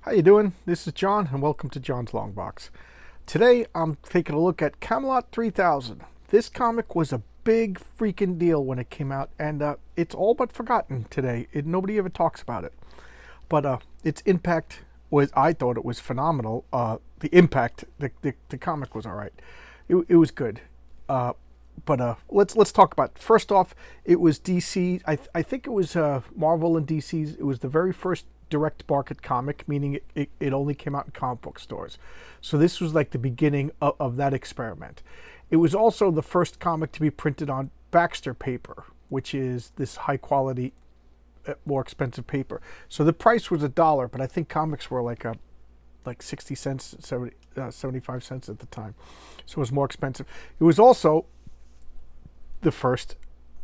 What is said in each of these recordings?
How you doing? This is John, and welcome to John's Long Box. Today, I'm taking a look at Camelot 3000. This comic was a big freaking deal when it came out, and it's all but forgotten today. Nobody ever talks about it. But its impact was, I thought it was phenomenal. The comic was all right. It was good. But let's talk about it. First off, it was DC. I think it was Marvel and DC's. It was the very first direct market comic, meaning it only came out in comic book stores. So this was like the beginning of that experiment. It was also the first comic to be printed on Baxter paper, which is this high quality, more expensive paper. So the price was $1, but I think comics were like 60 cents, 75 cents at the time. So it was more expensive. It was also the first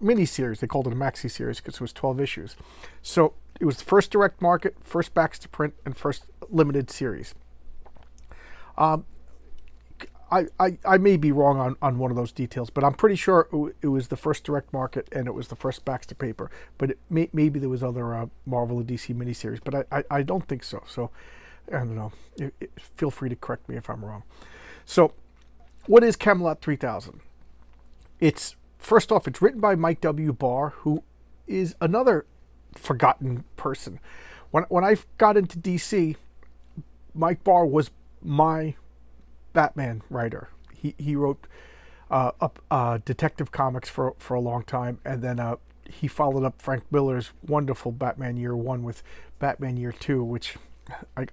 miniseries. They called it a maxi series because it was 12 issues. So it was the first direct market, first Baxter print, and first limited series. I may be wrong on one of those details, but I'm pretty sure it was the first direct market and it was the first Baxter paper. But maybe there was other Marvel and DC miniseries, but I don't think so. So I don't know. Feel free to correct me if I'm wrong. So what is Camelot 3000? First off, it's written by Mike W. Barr, who is another forgotten person. When I got into DC, Mike Barr was my Batman writer. He wrote Detective Comics for a long time, and then he followed up Frank Miller's wonderful Batman Year One with Batman Year Two, which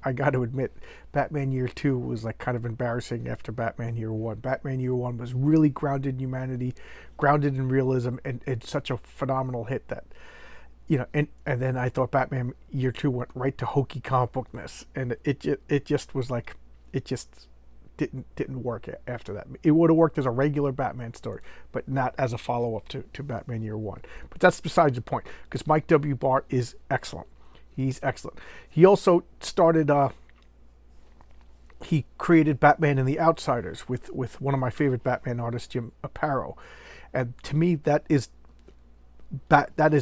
I got to admit, Batman Year 2 was like kind of embarrassing after Batman Year 1. Batman Year 1 was really grounded in humanity, grounded in realism, and such a phenomenal hit that, and then I thought Batman Year 2 went right to hokey comic bookness, and it just was like, it just didn't work after that. It would have worked as a regular Batman story, but not as a follow-up to Batman Year 1. But that's besides the point, because Mike W. Barr is excellent. He's excellent. He also started, he created Batman and the Outsiders with one of my favorite Batman artists, Jim Aparo. And to me, that is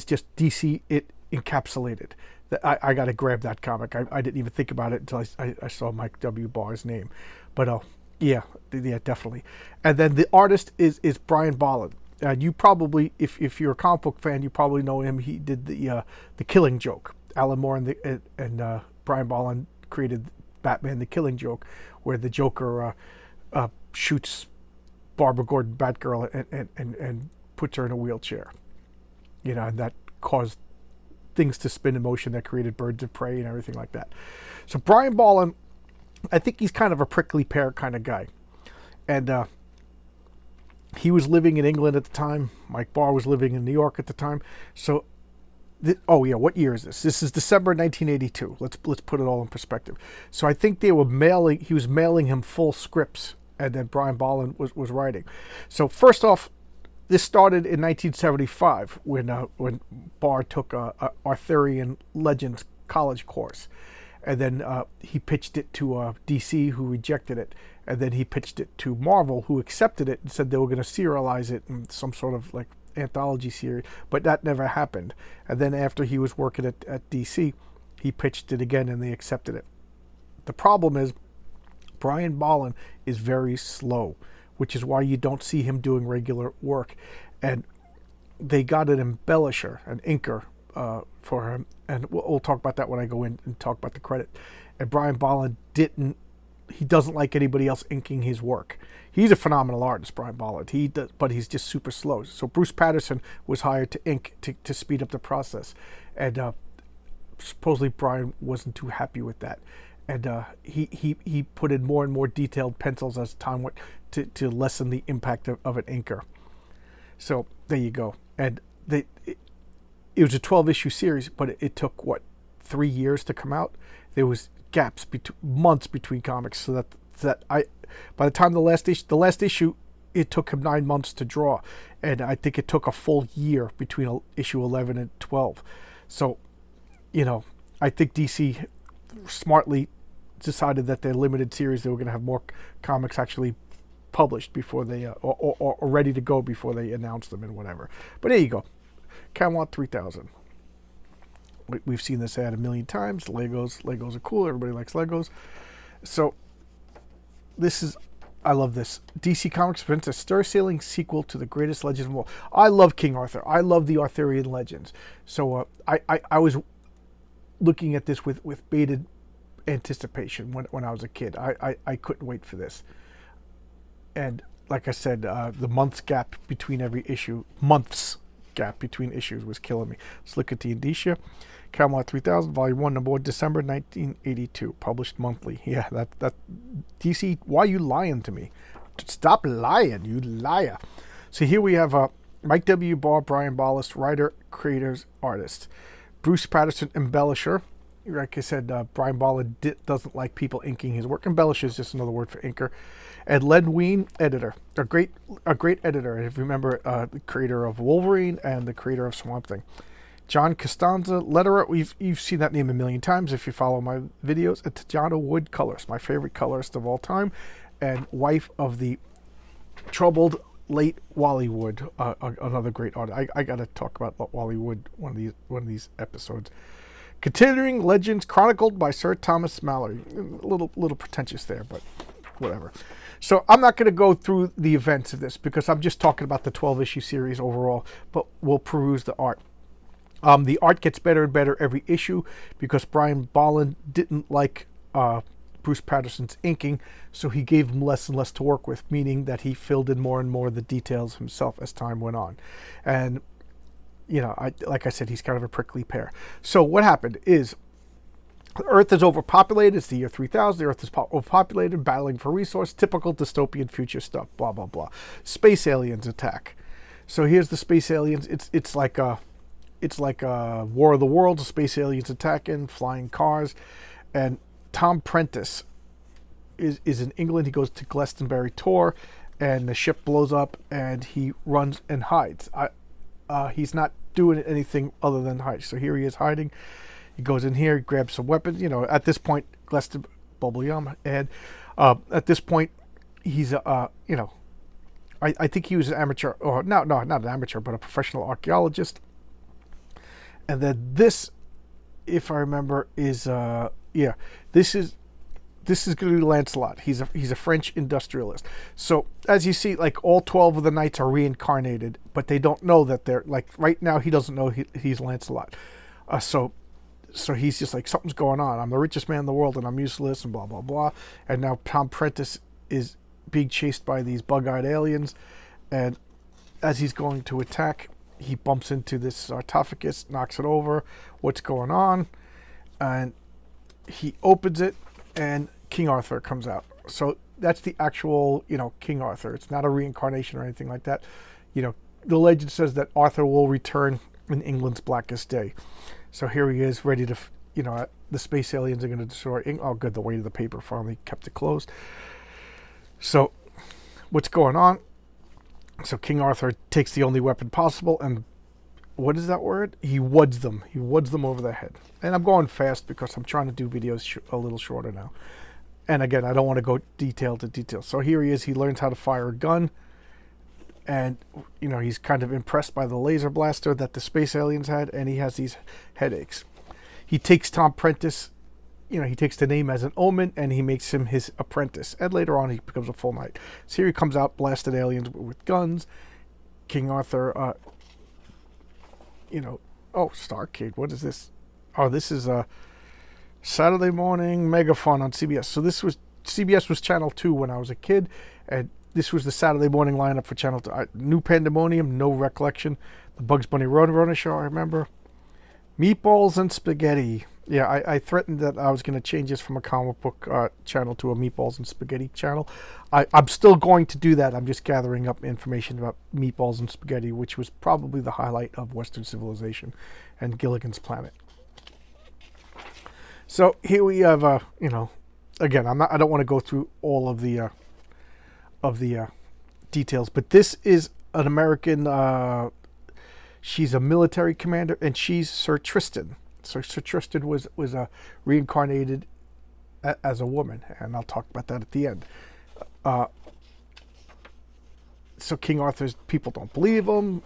just DC it encapsulated. I got to grab that comic. I didn't even think about it until I saw Mike W. Barr's name. But yeah, definitely. And then the artist is Brian Bolland. You probably, if you're a comic book fan, you probably know him. He did the Killing Joke. Alan Moore and Brian Bolland created Batman: The Killing Joke, where the Joker shoots Barbara Gordon, Batgirl, and puts her in a wheelchair. And that caused things to spin in motion that created Birds of Prey and everything like that. So Brian Bolland, I think he's kind of a prickly pear kind of guy, and he was living in England at the time. Mike Barr was living in New York at the time. So. What year is this? This is December 1982. Let's put it all in perspective. So I think he was mailing him full scripts, and then Brian Bolland was writing. So first off, this started in 1975 when Barr took a Arthurian Legends college course, and then he pitched it to DC, who rejected it, and then he pitched it to Marvel, who accepted it and said they were going to serialize it in some sort of like anthology series, but that never happened. And then after he was working at DC, he pitched it again and they accepted it. The problem is Brian Bolland is very slow, which is why you don't see him doing regular work. And they got an embellisher, an inker for him, and we'll talk about that when I go in and talk about the credit. And Brian Bolland doesn't like anybody else inking his work. He's a phenomenal artist, Brian Bolland. But he's just super slow. So Bruce Patterson was hired to ink to speed up the process, and supposedly Brian wasn't too happy with that, and he put in more and more detailed pencils as time went to lessen the impact of an inker. So there you go. And it was a 12-issue series, but it took 3 years to come out. There was gaps months between comics, so that by the time the last issue, it took him 9 months to draw, and I think it took a full year between issue 11 and 12. So, I think DC smartly decided that their limited series, they were going to have more comics actually published before they or ready to go before they announced them and whatever. But there you go, Camelot 3000. We've seen this ad a million times. Legos are cool. Everybody likes Legos. So this is, I love this. DC Comics presents a stir-sailing sequel to the greatest legend of all. I love King Arthur. I love the Arthurian legends. So I was looking at this with bated anticipation when I was a kid. I couldn't wait for this. And like I said, the months gap between issues was killing me. Let's look at the indicia. Camelot 3000, Volume 1, Number 1, December 1982, published monthly. Yeah, that DC, why are you lying to me? Stop lying, you liar. So here we have Mike W. Barr, Brian Ballas, writer, creators, artist. Bruce Patterson, embellisher. Like I said, Brian Balla doesn't like people inking his work. Embellisher is just another word for inker. And Len Wein, editor. A great editor. If you remember, the creator of Wolverine and the creator of Swamp Thing. John Costanza, letterer. You've seen that name a million times if you follow my videos. And Tajana Wood, colorist. My favorite colorist of all time. And wife of the troubled late Wally Wood. Another great artist. I got to talk about Wally Wood one of these episodes. Continuing Legends chronicled by Sir Thomas Mallory. A little pretentious there, but whatever. So I'm not going to go through the events of this because I'm just talking about the 12-issue series overall, but we'll peruse the art. The art gets better and better every issue because Brian Bolland didn't like Bruce Patterson's inking, so he gave him less and less to work with, meaning that he filled in more and more of the details himself as time went on. And like I said, he's kind of a prickly pear. So what happened is the Earth is overpopulated. It's the year 3000. The Earth is overpopulated, battling for resource. Typical dystopian future stuff. Blah blah blah. Space aliens attack. So here's the space aliens. It's like a War of the Worlds. Space aliens attacking, flying cars, and Tom Prentice is in England. He goes to Glastonbury tour, and the ship blows up, and he runs and hides. He's not doing anything other than hide. So here he is hiding. He goes in here, grabs some weapons. At this point, at this point, he's I think he was an amateur, or not an amateur, but a professional archaeologist. And then this, if I remember, is this is going to be Lancelot. He's a French industrialist. So as you see, like all 12 of the knights are reincarnated, but they don't know that they're like right now. He doesn't know he's Lancelot. So he's just like, something's going on. I'm the richest man in the world, and I'm useless, and blah blah blah. And now Tom Prentice is being chased by these bug-eyed aliens, and as he's going to attack, he bumps into this sarcophagus, knocks it over. What's going on? And he opens it, and King Arthur comes out. So that's the actual, King Arthur. It's not a reincarnation or anything like that. The legend says that Arthur will return in England's blackest day. So here he is, ready to, the space aliens are going to destroy England. Oh, good, the weight of the paper finally kept it closed. So what's going on? So King Arthur takes the only weapon possible, and what is that word? He wads them. He wads them over the head. And I'm going fast because I'm trying to do videos a little shorter now. And again, I don't want to go detail to detail. So here he is. He learns how to fire a gun. And, he's kind of impressed by the laser blaster that the space aliens had. And he has these headaches. He takes Tom Prentice. He takes the name as an omen, and he makes him his apprentice. And later on, he becomes a full knight. So here he comes out, blasted aliens with guns. King Arthur, oh, Starcade, what is this? Oh, this is a Saturday morning megaphone on CBS. So CBS was Channel 2 when I was a kid, and this was the Saturday morning lineup for Channel 2. New Pandemonium, no recollection. The Bugs Bunny Roadrunner show, I remember. Meatballs and Spaghetti. Yeah, I threatened that I was going to change this from a comic book channel to a Meatballs and Spaghetti channel. I'm still going to do that. I'm just gathering up information about Meatballs and Spaghetti, which was probably the highlight of Western civilization and Gilligan's Planet. So here we have, again, I don't want to go through all of the details, but this is an American. She's a military commander, and she's Sir Tristan. So Sir Tristan was reincarnated as a woman, and I'll talk about that at the end. so King Arthur's people don't believe him.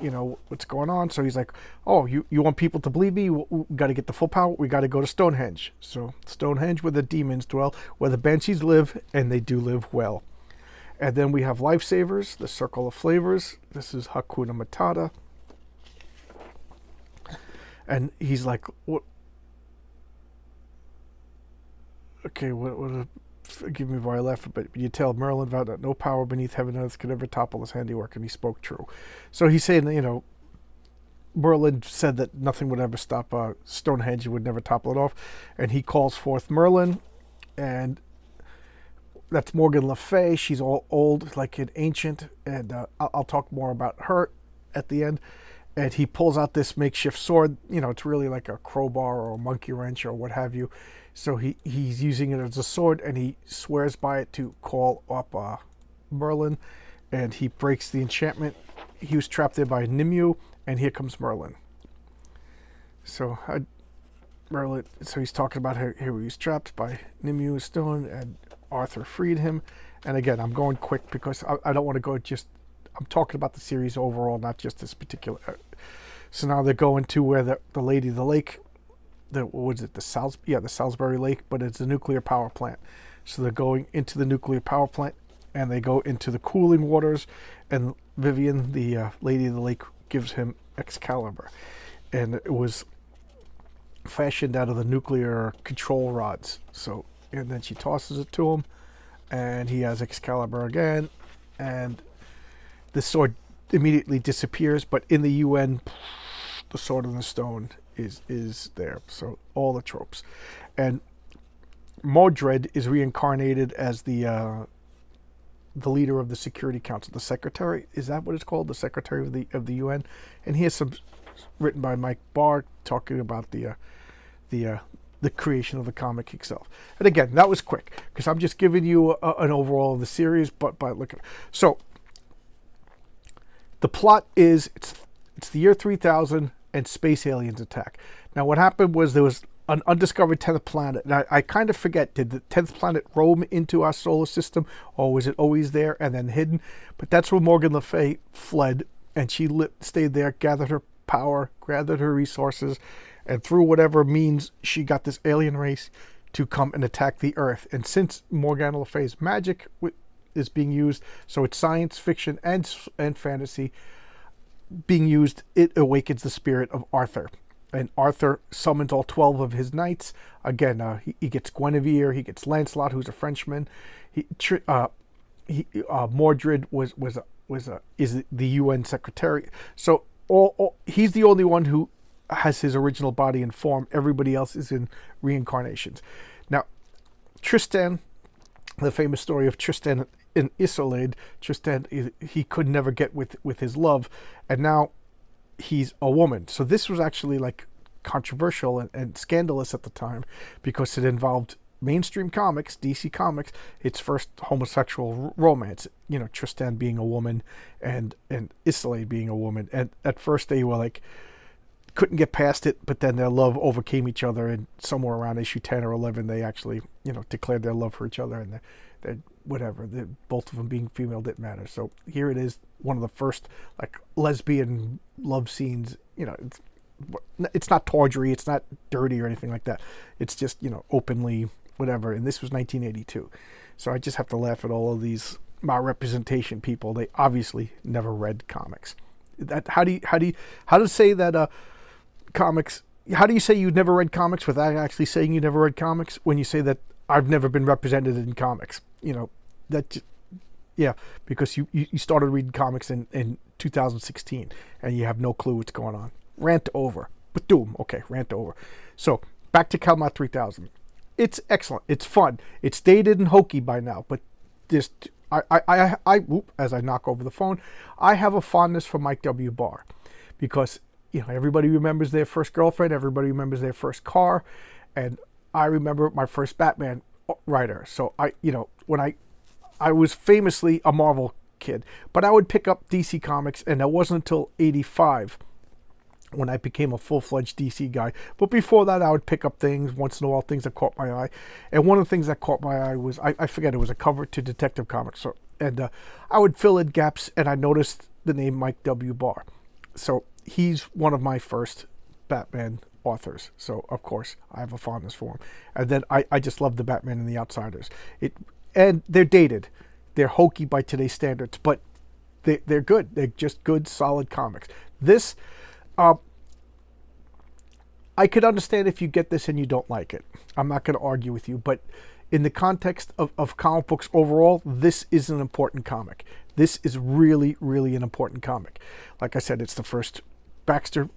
What's going on? So he's like, oh, you want people to believe me? We got to get the full power. We got to go to Stonehenge. So Stonehenge, where the demons dwell, where the banshees live, and they do live well. And then we have lifesavers, the Circle of Flavors. This is Hakuna Matata. And he's like, what? Okay, what forgive me if I laugh, but you tell Merlin vowed that no power beneath heaven and earth could ever topple his handiwork, and he spoke true. So he's saying, Merlin said that nothing would ever stop Stonehenge, would never topple it off, and he calls forth Merlin, and that's Morgan Le Fay. She's all old, like an ancient, and I'll talk more about her at the end. And he pulls out this makeshift sword. It's really like a crowbar or a monkey wrench or what have you. So he's using it as a sword, and he swears by it to call up Merlin, and he breaks the enchantment. He was trapped there by Nimue, and here comes Merlin. So Merlin. So he's talking about how he was trapped by Nimue Stone, and Arthur freed him. And again, I'm going quick because I don't want to go just. I'm talking about the series overall, not just this particular. So now they're going to where the Lady of the Lake, the Salisbury Lake, but it's a nuclear power plant. So they're going into the nuclear power plant, and they go into the cooling waters, and Vivian, the Lady of the Lake, gives him Excalibur, and it was fashioned out of the nuclear control rods. So, and then she tosses it to him, and he has Excalibur again, and the sword immediately disappears, but in the UN, the Sword in the Stone is there. So all the tropes. And Mordred is reincarnated as the leader of the Security Council, the secretary. Is that what it's called? The secretary of the UN. And here's some written by Mike Barr talking about the creation of the comic itself. And again, that was quick because I'm just giving you an overall of the series. But look at so. The plot is it's the year 3000 and space aliens attack. Now what happened was there was an undiscovered 10th planet. And I kind of forget, did the 10th planet roam into our solar system, or was it always there and then hidden? But that's where Morgan Le Fay fled, and she stayed there, gathered her power, gathered her resources, and through whatever means she got this alien race to come and attack the Earth. And since Morgana Le Fay's magic is being used, so it's science fiction and fantasy being used, it awakens the spirit of Arthur, and Arthur summons all 12 of his knights again. He gets Guinevere, he gets Lancelot, who's a Frenchman. Mordred is the UN secretary. So he's the only one who has his original body and form. Everybody else is in reincarnations. Now Tristan, the famous story of Tristan in Isolde, Tristan, he could never get with his love, and now he's a woman. So this was actually like controversial and scandalous at the time because it involved mainstream comics, DC Comics, its first homosexual romance. Tristan being a woman and Isolde being a woman. And at first they were like, couldn't get past it, but then their love overcame each other, and somewhere around issue 10 or 11 they actually declared their love for each other, and they're whatever, both of them being female didn't matter. So here it is, one of the first like lesbian love scenes. It's not tawdry, it's not dirty or anything like that, it's just openly whatever. And this was 1982, so I just have to laugh at all of these representation people. They obviously never read comics. How do you say that comics, how do you say you never read comics without actually saying you never read comics when you say that I've never been represented in comics? Because you started reading comics in 2016 and you have no clue what's going on. Rant over. But doom. Okay, rant over. So back to Camelot 3000. It's excellent. It's fun. It's dated and hokey by now, but this as I knock over the phone, I have a fondness for Mike W. Barr because everybody remembers their first girlfriend, everybody remembers their first car, and I remember my first Batman writer. So when I was famously a Marvel kid, but I would pick up DC Comics, and it wasn't until 85 when I became a full-fledged DC guy. But before that, I would pick up things once in a while, things that caught my eye. And one of the things that caught my eye was, I forget, it was a cover to Detective Comics. So and I would fill in gaps, and I noticed the name Mike W. Barr. So he's one of my first Batman authors. So of course I have a fondness for him. And then I just love the Batman and the Outsiders. And they're dated. They're hokey by today's standards, but they're good. They're just good, solid comics. This, I could understand if you get this and you don't like it. I'm not going to argue with you, but in the context of comic books overall, this is an important comic. This is really, really an important comic. Like I said, it's the first Baxter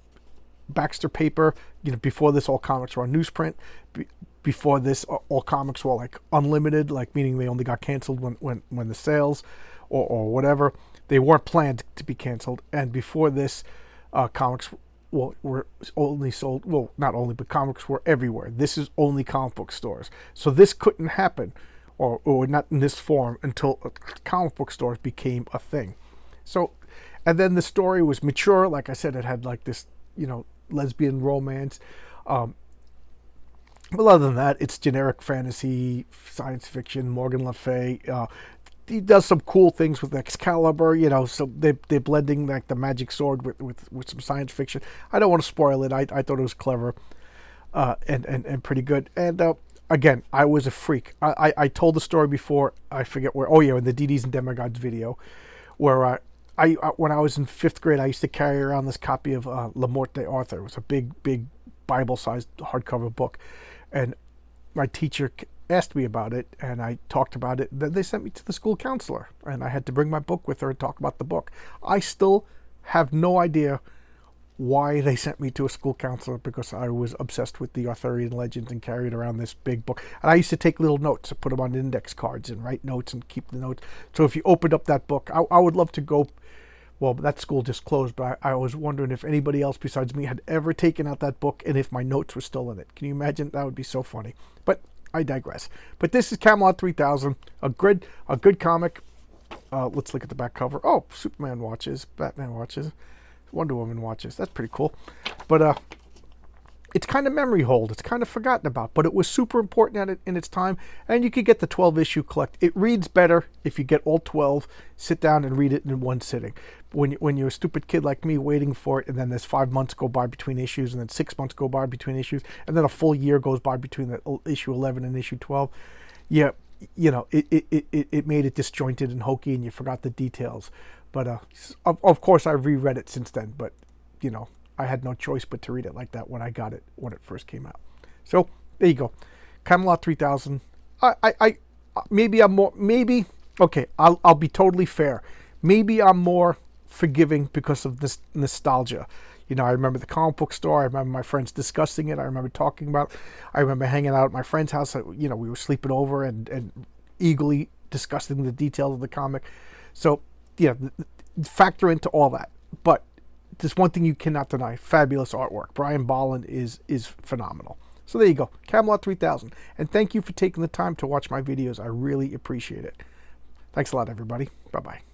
paper. You know, before this, all comics were on newsprint. Before this, all comics were like unlimited, like meaning they only got canceled when the sales or whatever. They weren't planned to be canceled. And before this, comics were only sold, well, not only, but comics were everywhere. This is only comic book stores. So this couldn't happen, or not in this form, until comic book stores became a thing. So, and then the story was mature. Like I said, it had like this, you know, lesbian romance. But other than that, it's generic fantasy, science fiction. Morgan Le Fay, he does some cool things with Excalibur, you know. So they're blending like the magic sword with some science fiction. I don't want to spoil it. I thought it was clever, and pretty good. And again, I was a freak. I told the story before. I forget where. Oh yeah, in the DDs and Demigods video, where I when I was in 5th grade, I used to carry around this copy of La Morte Arthur. It was a big Bible-sized hardcover book, and my teacher asked me about it, and I talked about it. Then they sent me to the school counselor, and I had to bring my book with her and talk about the book. I still have no idea why they sent me to a school counselor, because I was obsessed with the Arthurian legends and carried around this big book. And I used to take little notes and put them on index cards and write notes and keep the notes. So if you opened up that book, I would love to go. Well, that school just closed, but I was wondering if anybody else besides me had ever taken out that book and if my notes were still in it. Can you imagine? That would be so funny. But I digress. But this is Camelot 3000, a good comic. Let's look at the back cover. Oh, Superman watches, Batman watches, Wonder Woman watches. That's pretty cool. But it's kind of memory hold. It's kind of forgotten about, but it was super important in its time. And you could get the 12-issue collect. It reads better if you get all 12. Sit down and read it in one sitting. When you're a stupid kid like me waiting for it, and then there's 5 months go by between issues, and then 6 months go by between issues, and then a full year goes by between the issue 11 and issue 12. Yeah, you know, it made it disjointed and hokey, and you forgot the details. But of course, I've reread it since then. But you know, I had no choice but to read it like that when I got it when it first came out. So there you go, Camelot 3000. Maybe I'm more. Maybe okay. I'll be totally fair. Maybe I'm more forgiving because of this nostalgia. You know, I remember the comic book store. I remember my friends discussing it. I remember talking about it. I remember hanging out at my friend's house. You know, we were sleeping over and eagerly discussing the details of the comic. So yeah, factor into all that. But there's one thing you cannot deny: fabulous artwork. Brian Bolland is phenomenal. So there you go, Camelot 3000. And thank you for taking the time to watch my videos. I really appreciate it. Thanks a lot, everybody. Bye-bye.